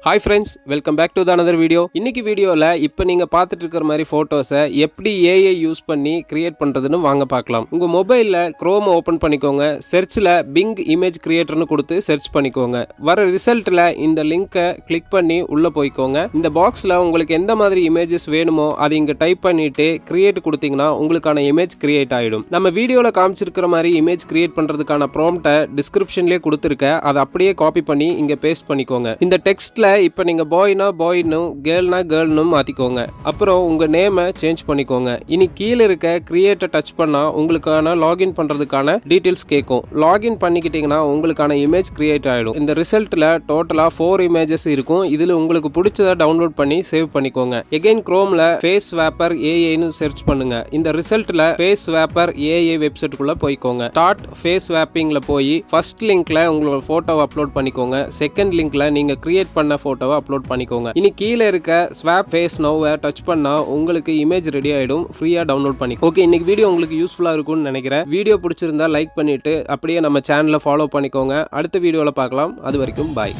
Hi friends, welcome back to the another video. இன்னைக்கு வீடியோல இப்போ நீங்க பார்த்துட்டு இருக்கிற மாதிரி போட்டோஸை எப்படி AI யூஸ் பண்ணி கிரியேட் பண்றதுன்னு வாங்க பார்க்கலாம். உங்க மொபைல்ல Chrome ஓபன் பண்ணிக்கோங்க. சர்ச்ல Bing இமேஜ் கிரியேட்டர்னு கொடுத்து சர்ச் பண்ணிக்கோங்க. வர ரிசல்ட்ல இந்த லிங்கை கிளிக் பண்ணி உள்ள போய்க்கோங்க. இந்த பாக்ஸ்ல உங்களுக்கு எந்த மாதிரி இமேஜஸ் வேணுமோ அதை இங்க டைப் பண்ணிட்டு கிரியேட் கொடுத்தீங்கன்னா உங்களுக்கான இமேஜ் கிரியேட் ஆயிடும். நம்ம வீடியோல காமிச்சிருக்கிற மாதிரி இமேஜ் கிரியேட் பண்றதுக்கான ப்ராம்ப்ட்டை டிஸ்கிரிப்ஷன்லயே கொடுத்திருக்கேன். அதை அப்படியே காப்பி பண்ணி இங்க பேஸ்ட் பண்ணிக்கோங்க. இந்த டெக்ஸ்ட்ல இப்போ நீங்க பாய்னா பாய்னு கேர்ள்னா கேர்ள்னு மாத்திக்கோங்க. அப்புறம் உங்க நேமை சேஞ்ச் பண்ணிக்கோங்க. இனி கீழே இருக்க கிரியேட்டை டச் பண்ணா உங்களுக்கான லாகின் பண்றதுக்கான டீடைல்ஸ் கேட்கும். லாகின் பண்ணிக்கிட்டீங்கன்னா உங்களுக்கான இமேஜ் கிரியேட் ஆயிடும். இந்த ரிசல்ட்ல டோட்டலா 4 இமேஜஸ் இருக்கும். இதுல உங்களுக்கு பிடிச்சதை டவுன்லோட் பண்ணி சேவ் பண்ணிக்கோங்க. எகைன் Chromeல ஃபேஸ் ஸ்வாப்பர் ஏஐன்னு சர்ச் பண்ணுங்க. இந்த ரிசல்ட்ல ஃபேஸ் ஸ்வாப்பர் ஏஐ வெப்சைட்டுக்குள்ள போய்க்கோங்க. ஸ்டார்ட் ஃபேஸ் ஸ்வாப்பிங்ல போய் ஃபர்ஸ்ட் லிங்க்ல உங்களோட போட்டோவை அப்லோட் பண்ணிக்கோங்க. செகண்ட் லிங்க்ல நீங்க கிரியேட் பண்ண போட்டோவை அப்லோட் பண்ணிக்கோங்க. இனி கீழே இருக்க ஸ்வாப் ஃபேஸ் நோவை டச் பண்ணா உங்களுக்கு இமேஜ் ரெடி ஆயிடும். ஃப்ரீயா டவுன்லோட் பண்ணி. ஓகே, இன்னைக்கு வீடியோ உங்களுக்கு யூஸ்ஃபுல்லா இருக்கும்னு நினைக்கிறேன். வீடியோ பிடிச்சிருந்தா லைக் பண்ணிட்டு அப்படியே நம்ம சேனலை ஃபாலோ பண்ணிக்கோங்க. அடுத்த வீடியோல பார்க்கலாம். அது வரைக்கும் பாய்.